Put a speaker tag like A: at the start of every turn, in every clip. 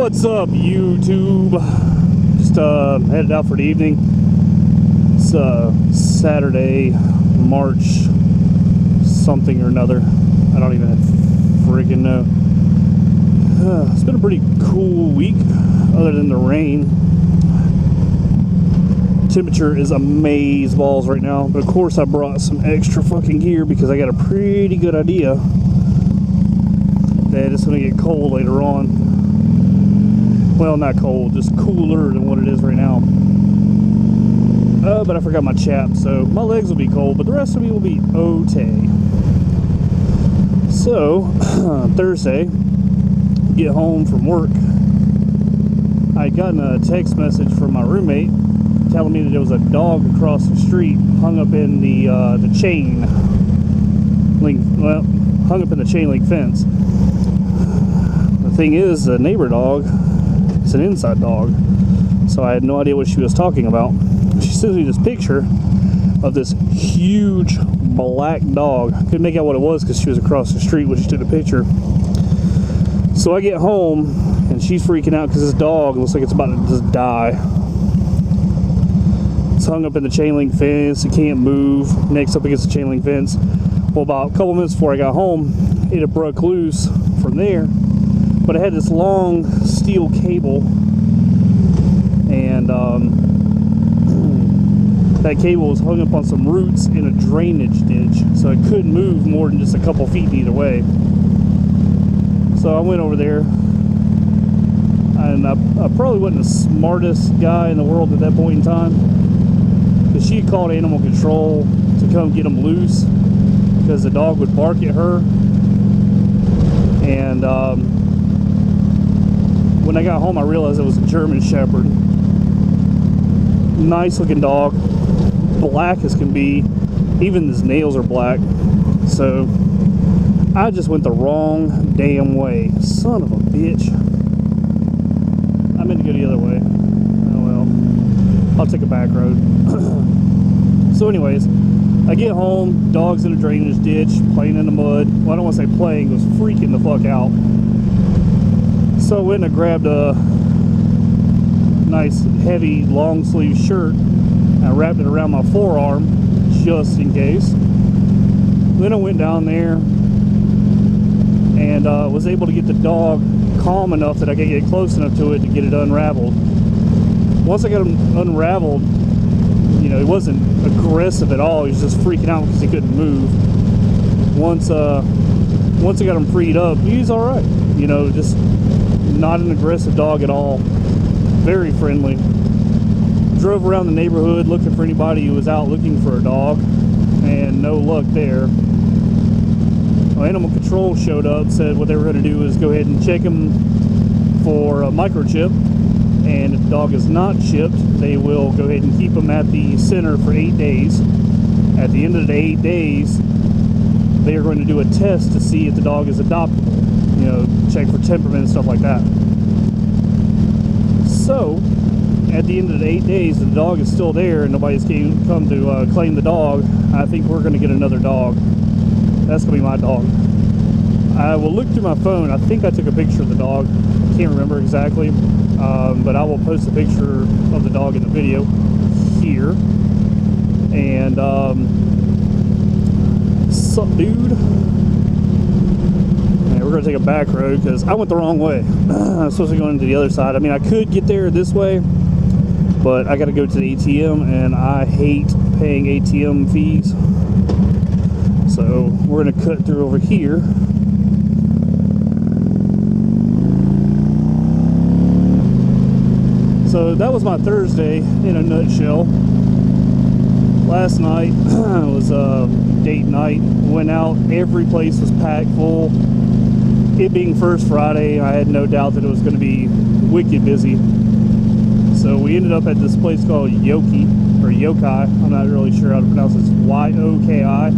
A: What's up, YouTube? Just headed out for the evening. It's Saturday, March something or another. I don't even friggin' know. It's been a pretty cool week, other than the rain. Temperature is amazeballs right now, but of course I brought some extra fucking gear because I got a pretty good idea that it's gonna get cold later on. Well, not cold, just cooler than what it is right now. But I forgot my chap, so my legs will be cold, but the rest of me will be okay. So, Thursday, get home from work. I had gotten a text message from my roommate telling me that there was a dog across the street hung up in the chain link, well, hung up in the chain link fence. The thing is, the neighbor dog, it's an inside dog, so I had no idea what she was talking about. She sends me this picture of this huge black dog. Couldn't make out what it was because she was across the street when she took the picture. So I get home and she's freaking out because this dog looks like it's about to just die. It's hung up in the chain link fence. It can't move. Next up against the chain link fence. Well, about a couple minutes before I got home, it had broke loose from there. But it had this long steel cable, and that cable was hung up on some roots in a drainage ditch, so it couldn't move more than just a couple feet either way. So I went over there, and I probably wasn't the smartest guy in the world at that point in time, because she had called animal control to come get them loose because the dog would bark at her. And when I got home, I realized it was a German Shepherd. Nice looking dog, black as can be. Even his nails are black. So I just went the wrong damn way. Son of a bitch. I meant to go the other way. Oh well. I'll take a back road. So anyways, I get home, dog's in a drainage ditch, playing in the mud. Well, I don't want to say playing, it was freaking the fuck out. So I went and I grabbed a nice heavy long sleeve shirt. I wrapped it around my forearm just in case. Then I went down there and was able to get the dog calm enough that I could get close enough to it to get it unraveled. Once I got him unraveled, you know, he wasn't aggressive at all. He was just freaking out because he couldn't move. Once I got him freed up, he's all right. You know, just not an aggressive dog at all. Very friendly. Drove around the neighborhood looking for anybody who was out looking for a dog, and no luck there. Well, animal control showed up, said what they were going to do is go ahead and check him for a microchip, and if the dog is not chipped, they will go ahead and keep him at the center for 8 days. At the end of the 8 days, they are going to do a test to see if the dog is adoptable. You know, check for temperament and stuff like that. So, at the end of the 8 days, if the dog is still there and nobody's come to claim the dog, I think we're going to get another dog. That's going to be my dog. I will look through my phone. I think I took a picture of the dog. I can't remember exactly. But I will post a picture of the dog in the video here. And, sup, dude? We're going to take a back road because I went the wrong way. I'm supposed to go into the other side. I mean, I could get there this way, but I got to go to the ATM, and I hate paying ATM fees. So we're going to cut through over here. So that was my Thursday in a nutshell. Last night was a date night. Went out. Every place was packed full. It being first Friday, I had no doubt that it was going to be wicked busy. So we ended up at this place called Yoki, or Yokai. I'm not really sure how to pronounce it. It's Y-O-K-I.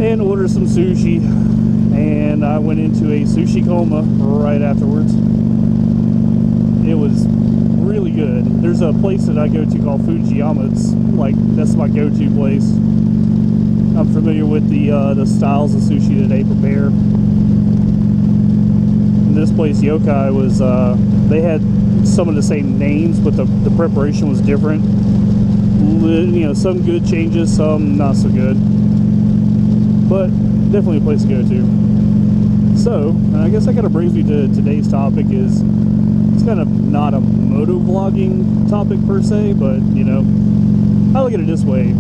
A: And ordered some sushi. And I went into a sushi coma right afterwards. It was really good. There's a place that I go to called Fujiyama. It's like, that's my go-to place. I'm familiar with the styles of sushi that they prepare. And this place place, Yokai, was they had some of the same names, but the preparation was different. You know, some good changes, some not so good, but definitely a place to go to. So I guess that kind of brings me to today's topic. Is it's kind of not a moto vlogging topic per se, but you know, I look at it this way: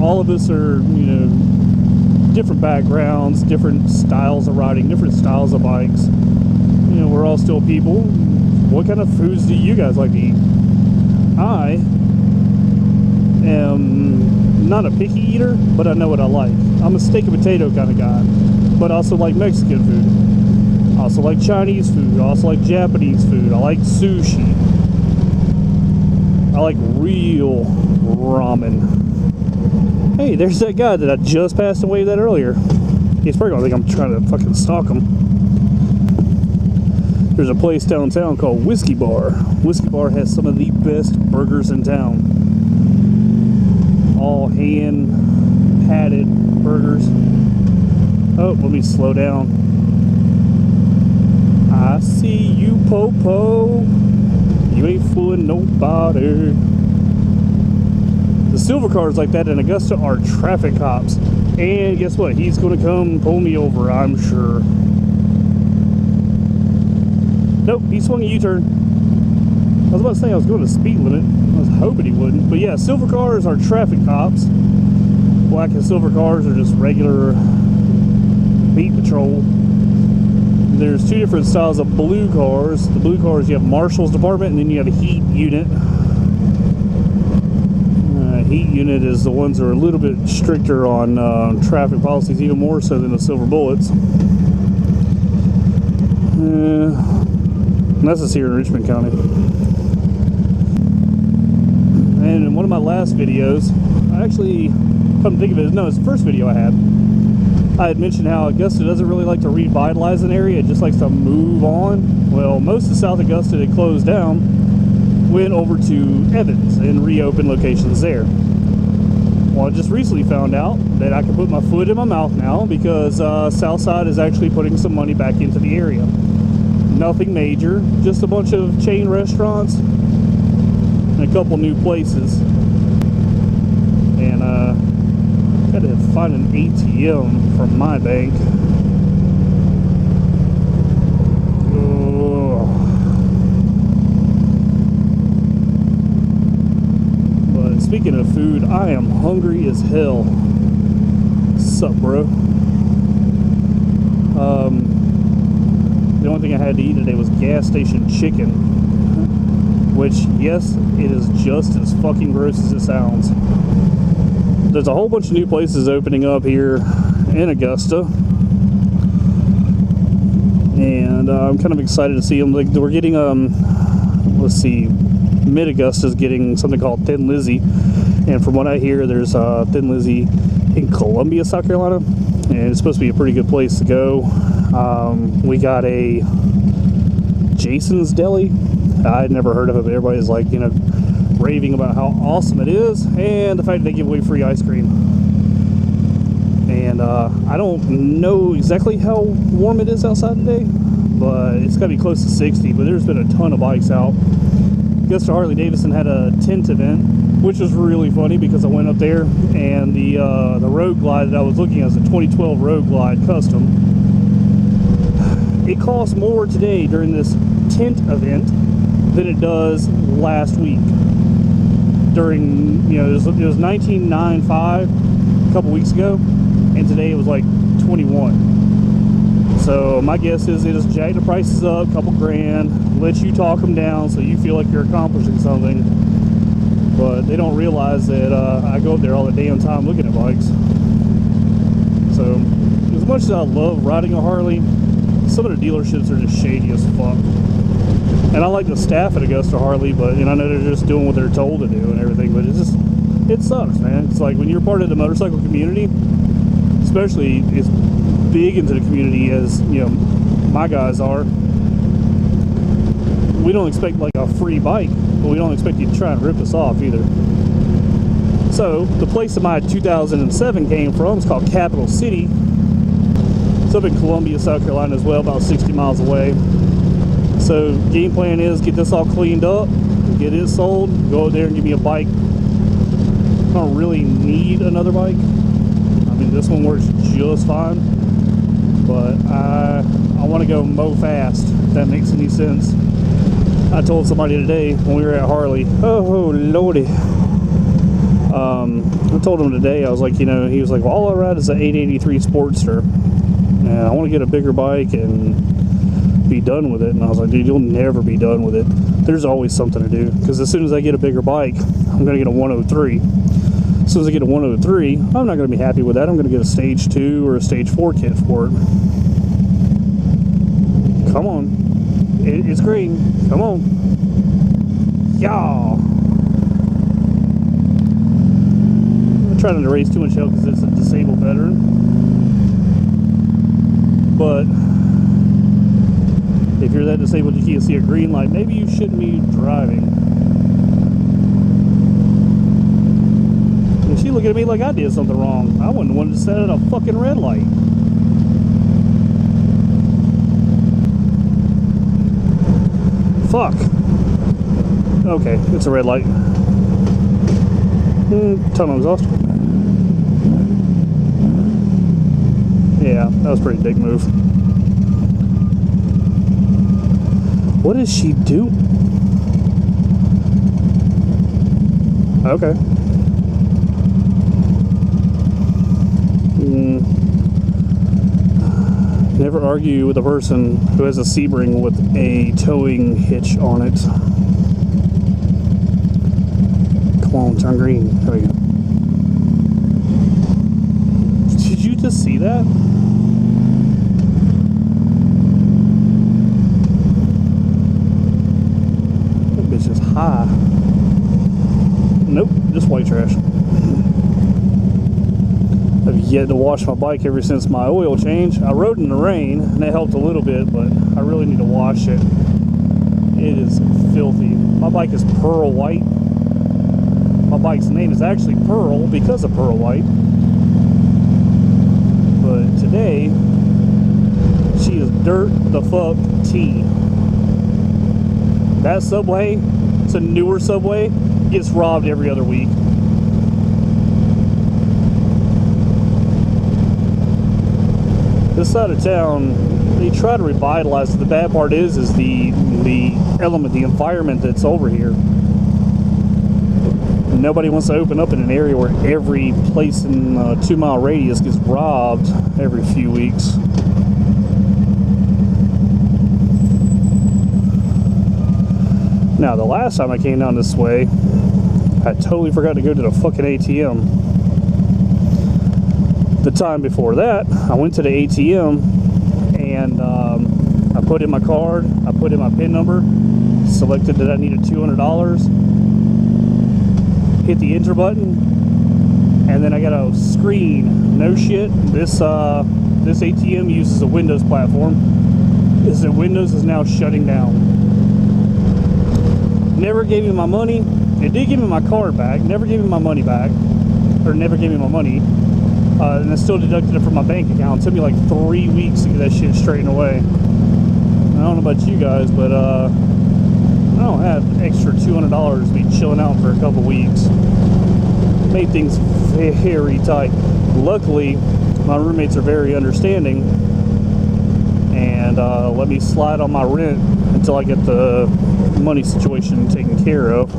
A: all of us are, you know, different backgrounds, different styles of riding, different styles of bikes. You know, we're all still people. What kind of foods do you guys like to eat? I am not a picky eater, but I know what I like. I'm a steak and potato kind of guy, but I also like Mexican food. I also like Chinese food. I also like Japanese food. I like sushi. I like real ramen. Hey, there's that guy that I just passed and waved at earlier. He's probably gonna think I'm trying to fucking stalk him. There's a place downtown called Whiskey Bar. Whiskey Bar has some of the best burgers in town. All hand-patted burgers. Oh, let me slow down. I see you, Popo. You ain't fooling nobody. The silver cars like that in Augusta are traffic cops. And guess what? He's going to come pull me over, I'm sure. Nope, he swung a U-turn. I was about to say I was going to speed limit. I was hoping he wouldn't. But yeah, silver cars are traffic cops. Black and silver cars are just regular beat patrol. There's two different styles of blue cars. The blue cars, you have Marshall's department, and then you have a heat unit. Heat unit is the ones that are a little bit stricter on traffic policies, even more so than the silver bullets. And that's just here in Richmond County. And in one of my last videos, I actually, come to think of it, no, it's the first video I had mentioned how Augusta doesn't really like to revitalize an area, it just likes to move on. Well, most of South Augusta that closed down went over to Evans and reopened locations there. Well, I just recently found out that I can put my foot in my mouth now because Southside is actually putting some money back into the area. Nothing major, just a bunch of chain restaurants and a couple new places. And got to find an ATM from my bank. Speaking of food, I am hungry as hell. Sup, bro? The only thing I had to eat today was gas station chicken. Which, yes, it is just as fucking gross as it sounds. There's a whole bunch of new places opening up here in Augusta. And I'm kind of excited to see them. Like, we're getting, let's see, Mid-Augusta's getting something called Thin Lizzy, and from what I hear, there's Thin Lizzy in Columbia, South Carolina, and it's supposed to be a pretty good place to go. We got a Jason's Deli. I'd never heard of it, but everybody's like, you know, raving about how awesome it is, and the fact that they give away free ice cream. And I don't know exactly how warm it is outside today, but it's got to be close to 60, but there's been a ton of bikes out. Augusta Harley Davidson had a tent event, which was really funny because I went up there and the Road Glide that I was looking at was a 2012 Road Glide custom. It costs more today during this tent event than it does last week. During, you know, it was $19.95 a couple weeks ago, and today it was like 21. So my guess is they just jack the prices up a couple grand, let you talk them down so you feel like you're accomplishing something. But they don't realize that I go up there all the damn time looking at bikes. So as much as I love riding a Harley, some of the dealerships are just shady as fuck. And I like the staff at Augusta Harley, but you know, I know they're just doing what they're told to do and everything, but it sucks, man. It's like when you're part of the motorcycle community, especially it's big into the community as, you know, my guys are. We don't expect like a free bike, but we don't expect you to try and rip us off either. So the place that my 2007 came from is called Capital City. It's up in Columbia, South Carolina as well, about 60 miles away. So game plan is get this all cleaned up, get it sold, go out there and give me a bike. I don't really need another bike. I mean, this one works just fine, but I want to go mow fast, if that makes any sense. I told somebody today when we were at Harley, oh lordy, I told him today, I was like, you know, he was like, well, all I ride is an 883 Sportster, and I want to get a bigger bike and be done with it. And I was like, dude, you'll never be done with it. There's always something to do, because as soon as I get a bigger bike, I'm going to get a 103. As soon as I get a 103, I'm not going to be happy with that. I'm going to get a stage 2 or a stage 4 kit for it. Come on. It's green. Come on. Yeah. I'm trying not to raise too much hell because it's a disabled veteran. But if you're that disabled you can't see a green light, maybe you shouldn't be driving. And she looking at me like I did something wrong. I wouldn't want to set at a fucking red light. Fuck. Okay, it's a red light. Tunnel exhaust. Yeah, that was a pretty big move. What does she do? Okay. Never argue with a person who has a Sebring with a towing hitch on it. Come on, turn green. There we go. Did you just see that? That bitch is high. Nope, just white trash. I've yet to wash my bike ever since my oil change. I rode in the rain and that helped a little bit, but I really need to wash it. It is filthy. My bike is pearl white. My bike's name is actually Pearl because of pearl white. But today, she is dirt the fuck tea. That Subway, it's a newer Subway, gets robbed every other week. This side of town, they try to revitalize it. The bad part is the element, the environment that's over here. Nobody wants to open up in an area where every place in a 2-mile radius gets robbed every few weeks. Now, the last time I came down this way, I totally forgot to go to the fucking ATM. The time before that, I went to the ATM and I put in my card, I put in my PIN number, selected that I needed $200, hit the enter button, and then I got a screen. No shit, this ATM uses a Windows platform. Is that Windows is now shutting down. Never gave me my money. It did give me my card back. Never gave me my money back, or never gave me my money. And I still deducted it from my bank account. It took me like 3 weeks to get that shit straightened away. I don't know about you guys, but I don't have extra $200 to be chilling out for a couple weeks. Made things very tight. Luckily, my roommates are very understanding and let me slide on my rent until I get the money situation taken care of.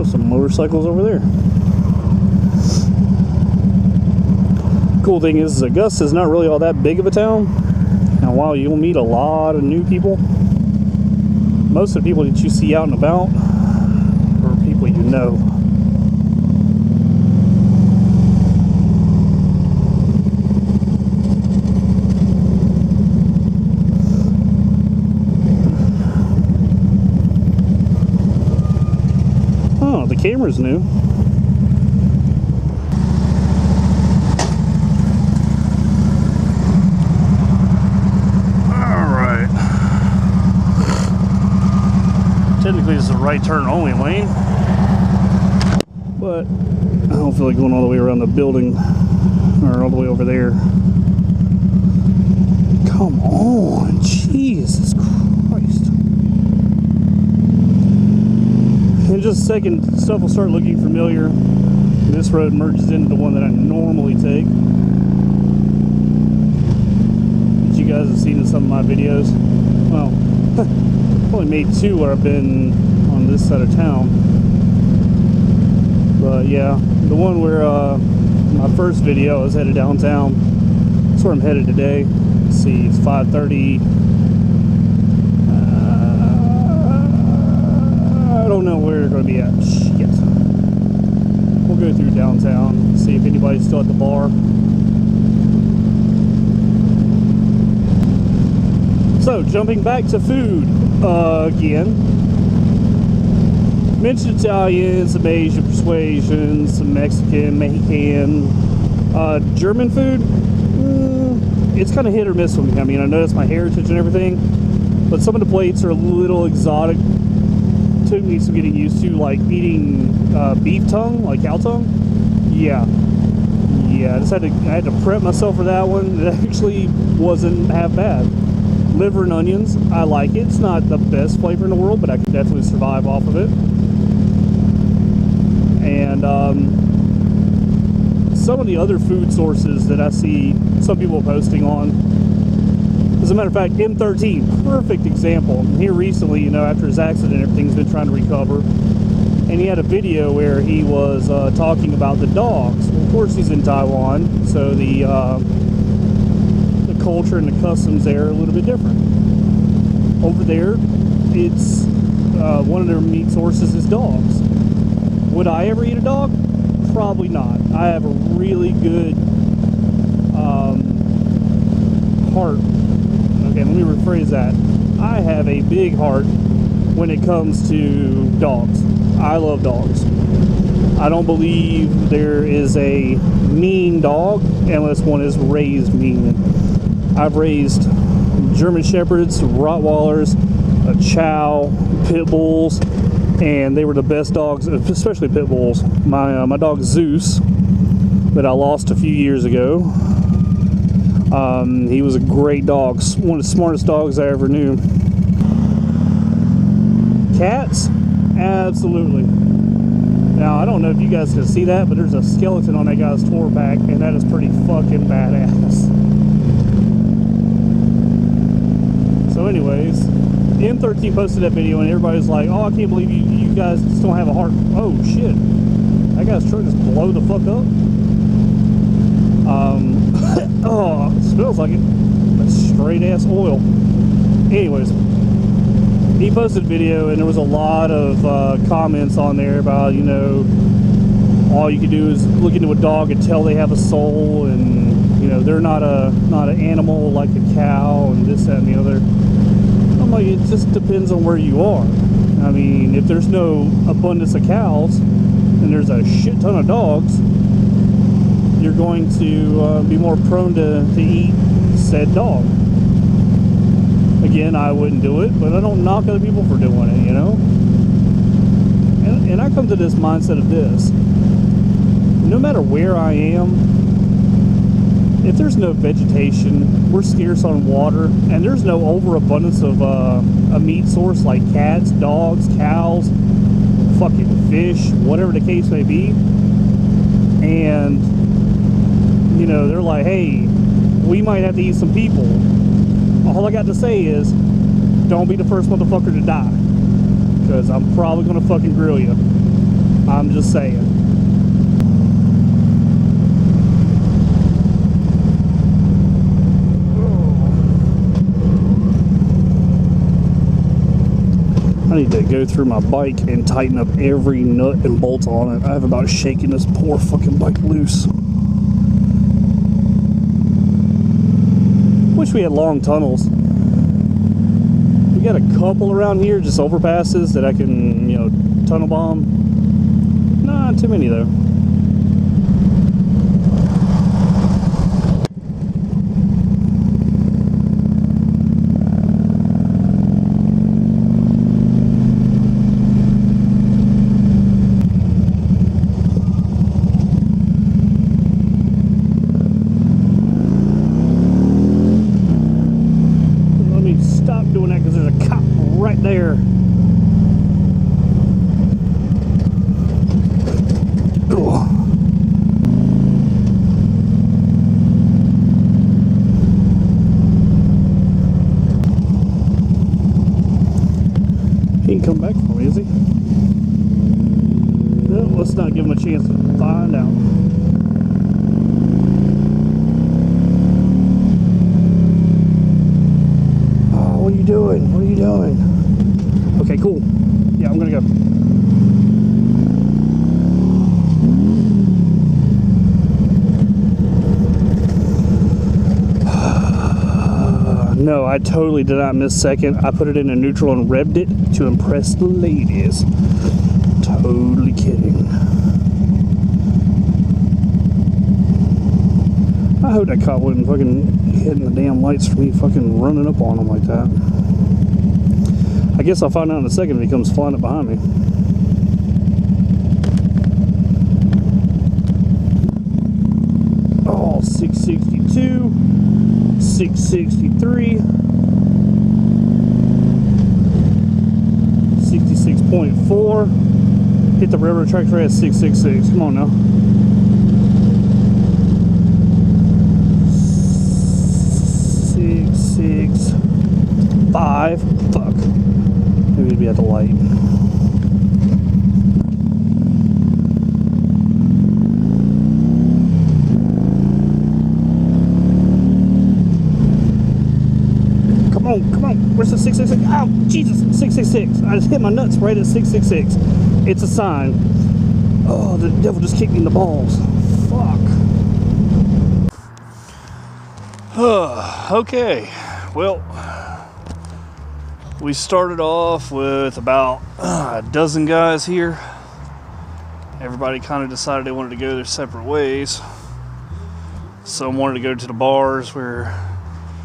A: Some motorcycles over there. Cool thing is Augusta is not really all that big of a town, and while you'll meet a lot of new people, most of the people that you see out and about are people you know. The camera's new. Alright. Technically this is a right turn only lane, but I don't feel like going all the way around the building or all the way over there. Come on, Jesus Christ. In just a second, stuff will start looking familiar. This road merges into the one that I normally take. That you guys have seen in some of my videos. Well, I've only made two where I've been on this side of town. But yeah, the one where my first video I was headed downtown. That's where I'm headed today. Let's see, it's 5:30. I don't know where they're going to be at. Shit. We'll go through downtown, see if anybody's still at the bar. So, jumping back to food again. Mentioned Italian, some Asian persuasion, some Mexican, German food. It's kind of hit or miss with me. I mean, I know that's my heritage and everything, but some of the plates are a little exotic. Took me some getting used to, like eating beef tongue, like cow tongue. Yeah, I had to prep myself for that one. It actually wasn't half bad. Liver and onions, I like it. It's not the best flavor in the world, but I can definitely survive off of it. And some of the other food sources that I see some people posting on. As a matter of fact, M13, perfect example. Here recently, you know, after his accident, everything's been trying to recover. And he had a video where he was talking about the dogs. Well, of course, he's in Taiwan, so the culture and the customs there are a little bit different. Over there, it's one of their meat sources is dogs. Would I ever eat a dog? Probably not. I have a really good heart. Okay, let me rephrase that. I have a big heart when it comes to dogs. I love dogs. I don't believe there is a mean dog unless one is raised mean. I've raised German Shepherds, Rottweilers, a Chow, Pit Bulls, and they were the best dogs, especially Pit Bulls. My dog Zeus, that I lost a few years ago, he was a great dog, one of the smartest dogs I ever knew. Cats? Absolutely. Now, I don't know if you guys can see that, but there's a skeleton on that guy's tour pack, and that is pretty fucking badass. So anyways, M13 posted that video, and everybody's like, oh, I can't believe you guys just don't have a heart. Oh, shit. That guy's truck just blow the fuck up. Oh, it smells like it. That's straight ass oil. Anyways, he posted a video, and there was a lot of comments on there about, you know, all you can do is look into a dog and tell they have a soul, and you know they're not an animal like a cow, and this, that, and the other. I'm like, it just depends on where you are. I mean, if there's no abundance of cows and there's a shit ton of dogs, you're going to be more prone to eat said dog. Again, I wouldn't do it, but I don't knock other people for doing it, you know? And I come to this mindset of this. No matter where I am, if there's no vegetation, we're scarce on water, and there's no overabundance of a meat source like cats, dogs, cows, fucking fish, whatever the case may be, and, you know, they're like, hey, we might have to eat some people. All I got to say is, don't be the first motherfucker to die, because I'm probably going to fucking grill you. I'm just saying. I need to go through my bike and tighten up every nut and bolt on it. I have about shaken this poor fucking bike loose. Wish we had long tunnels. We got a couple around here, just overpasses that I can, you know, tunnel bomb. Not too many though. come back for me, is he? Well, let's not give him a chance to find out. Oh, what are you doing? What are you doing? Okay, cool. Yeah, I'm gonna go. No, I totally did not miss second. I put it in a neutral and revved it to impress the ladies. Totally kidding. I hope that cop wasn't fucking hitting the damn lights for me fucking running up on him like that. I guess I'll find out in a second if he comes flying up behind me. Oh, 662. 663, 66.4. Hit the railroad tracks right at 666. Come on now. 665. Fuck. Maybe it'd be at the light. Come on, where's the 666? Ow, Jesus, 666. I just hit my nuts right at 666. It's a sign. Oh, the devil just kicked me in the balls. Fuck. Okay, well, we started off with about a dozen guys here. Everybody kind of decided they wanted to go their separate ways. Some wanted to go to the bars where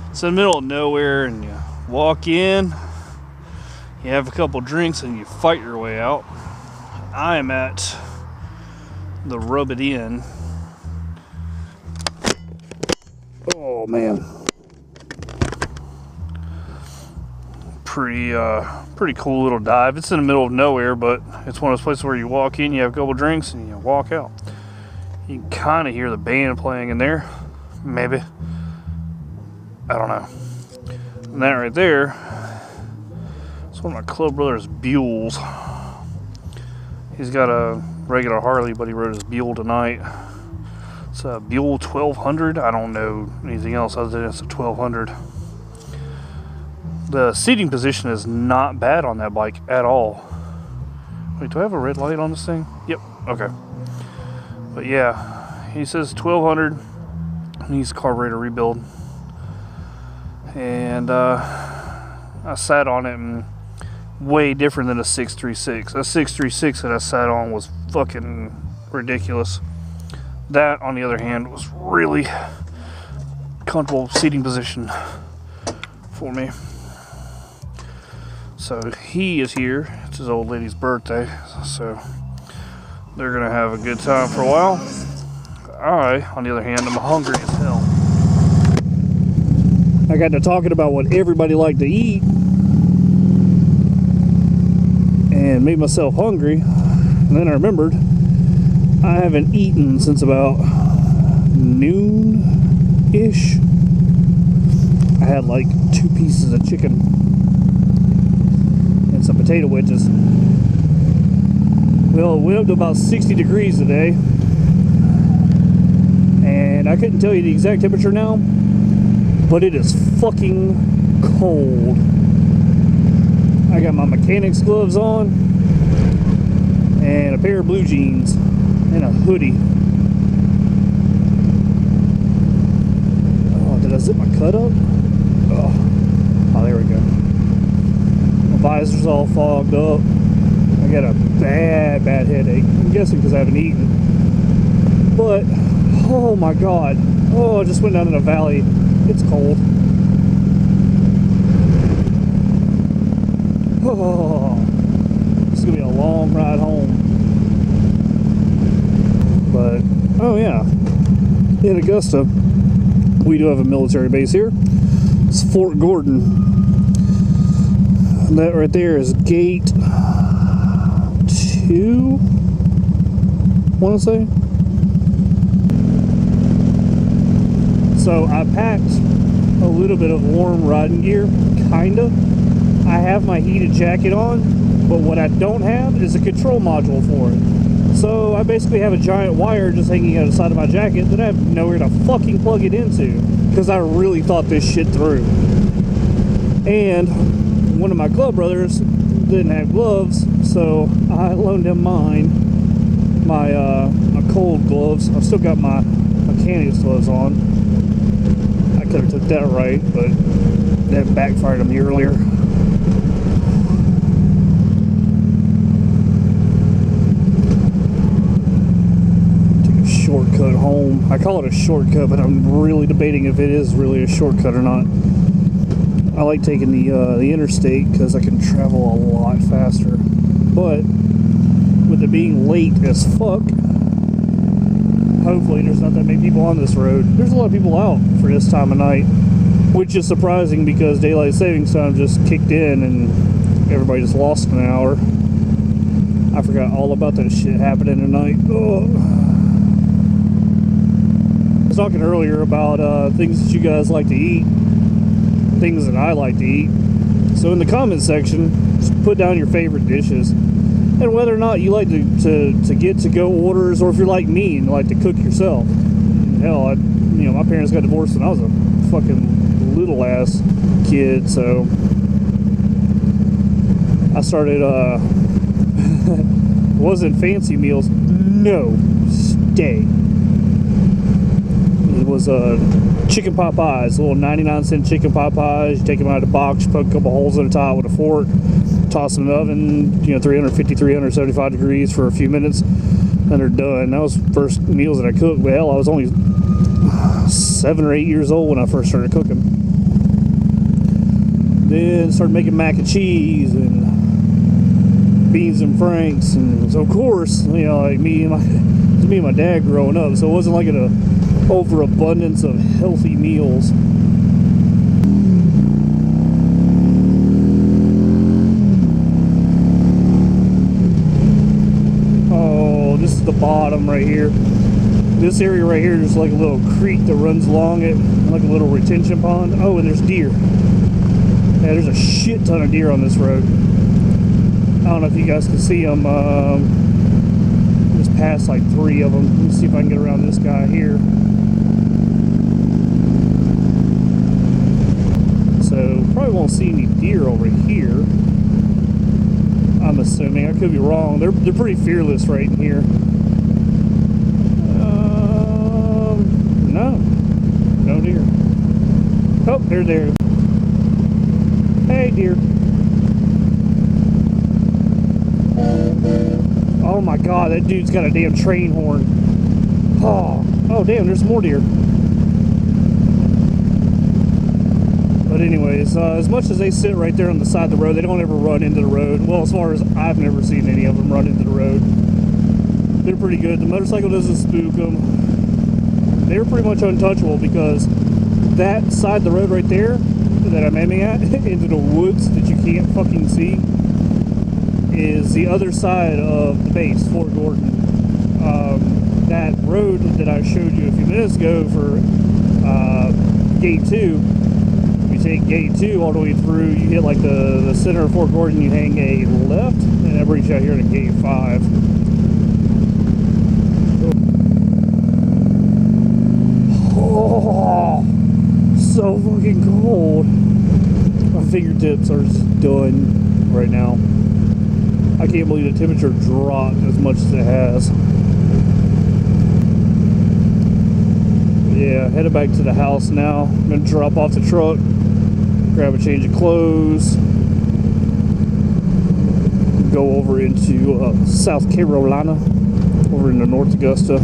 A: it's in the middle of nowhere, and you walk in, you have a couple drinks, and you fight your way out. I am at the Rub It In. Oh man, pretty cool little dive. It's in the middle of nowhere, but it's one of those places where you walk in, you have a couple drinks, and you walk out. You can kind of hear the band playing in there, maybe. I don't know. And that right there, it's one of my club brother's Buells. He's got a regular Harley, but he rode his Buell tonight. It's a Buell 1200. I don't know anything else other than it's a 1200. The seating position is not bad on that bike at all. Wait, do I have a red light on this thing? Yep, okay. But yeah, he says 1200. Needs carburetor rebuild. And I sat on it, and way different than a 636. A 636 that I sat on was fucking ridiculous. That, on the other hand, was really comfortable seating position for me. So he is here. It's his old lady's birthday, so they're gonna have a good time for a while. I, on the other hand, I'm hungry as hell. I got to talking about what everybody liked to eat and made myself hungry, and then I remembered I haven't eaten since about noon-ish. I had like 2 pieces of chicken and some potato wedges. Well, it went up to about 60 degrees today, and I couldn't tell you the exact temperature now, but it is fucking cold. I got my mechanics gloves on and a pair of blue jeans and a hoodie. Oh, did I zip my cut up? Oh, there we go. My visor's all fogged up. I got a bad headache. I'm guessing because I haven't eaten. But, oh my God. Oh, I just went down in a valley. It's cold. Oh, this is going to be a long ride home. But, oh yeah, in Augusta, we do have a military base here. It's Fort Gordon. And that right there is gate 2, I want to say. So I packed a little bit of warm riding gear, kinda. I have my heated jacket on, but what I don't have is a control module for it. So I basically have a giant wire just hanging out the side of my jacket that I have nowhere to fucking plug it into, because I really thought this shit through. And one of my glove brothers didn't have gloves, so I loaned him mine, my cold gloves. I've still got my mechanics gloves on. I could have took that right, but that backfired on me earlier. Take a shortcut home. I call it a shortcut, but I'm really debating if it is really a shortcut or not. I like taking the interstate because I can travel a lot faster. But with it being late as fuck, hopefully there's not that many people on this road. There's a lot of people out for this time of night, which is surprising because daylight savings time just kicked in and everybody just lost an hour. I forgot all about that shit happening tonight. Ugh. I was talking earlier about things that you guys like to eat, things that I like to eat. So in the comment section, just put down your favorite dishes and whether or not you like to get to-go orders, or if you're like me and like to cook yourself. Hell, my parents got divorced when I was a fucking little ass kid, so I started it wasn't fancy meals, no, steak. It was chicken pot pies, little 99-cent chicken pot pies. You take them out of the box, you poke a couple holes in the top with a fork, toss them in the oven, 350, 375 degrees for a few minutes, and they're done. That was the first meals that I cooked. But hell, I was only 7 or 8 years old when I first started cooking. Then started making mac and cheese and beans and franks, and so of course, like me and my dad growing up, so it wasn't like an overabundance of healthy meals. Oh, this is the bottom right here. This area right here is like a little creek that runs along it, like a little retention pond. Oh, and there's deer. Yeah, there's a shit ton of deer on this road. I don't know if you guys can see them. Just passed like 3 of them. Let me see if I can get around this guy here. So probably won't see any deer over here, I'm assuming. I could be wrong. They're pretty fearless right in here. No deer. Oh, they're there. Hey, deer. Oh my god, that dude's got a damn train horn. Oh damn, there's more deer. But anyways, as much as they sit right there on the side of the road, they don't ever run into the road. Well, as far as I've never seen any of them run into the road. They're pretty good. The motorcycle doesn't spook them. They're pretty much untouchable because that side of the road right there that I'm aiming at into the woods that you can't fucking see is the other side of the base, Fort Gordon. That road that I showed you a few minutes ago for Gate 2, you take Gate 2 all the way through, you hit like the center of Fort Gordon, you hang a left, and that brings you out here to Gate 5. Oh, so fucking cold. My fingertips are just done right now. I can't believe the temperature dropped as much as it has. Yeah, headed back to the house now. I'm gonna drop off the truck, grab a change of clothes, go over into South Carolina, over into North Augusta.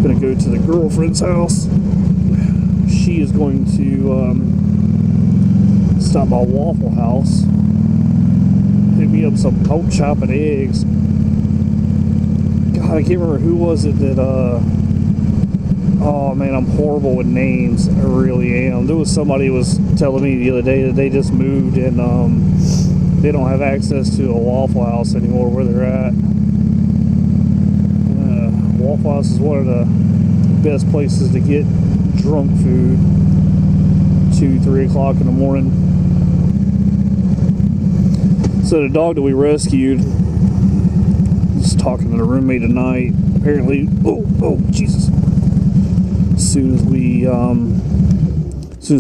A: Gonna go to the girlfriend's house. She is going to stop by Waffle House, pick me up some pork chop and eggs. God, I can't remember who was it that oh man, I'm horrible with names. I really am. There was somebody who was telling me the other day that they just moved and they don't have access to a Waffle House anymore where they're at. Waffle House is one of the best places to get drunk food. 2-3 o'clock in the morning. So the dog that we rescued was talking to the roommate tonight. Apparently, oh Jesus! As soon as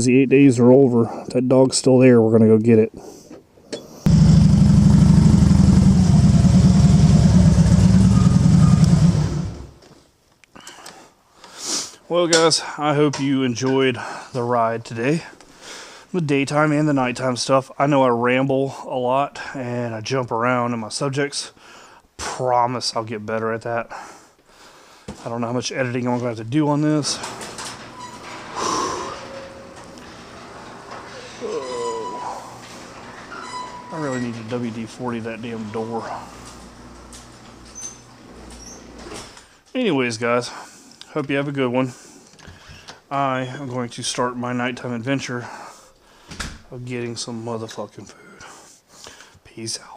A: the 8 days are over, that dog's still there. We're gonna go get it. Well, guys, I hope you enjoyed the ride today. The daytime and the nighttime stuff. I know I ramble a lot and I jump around in my subjects. Promise I'll get better at that. I don't know how much editing I'm going to have to do on this. Oh. I really need to WD-40 that damn door. Anyways, guys, hope you have a good one. I am going to start my nighttime adventure of getting some motherfucking food. Peace out.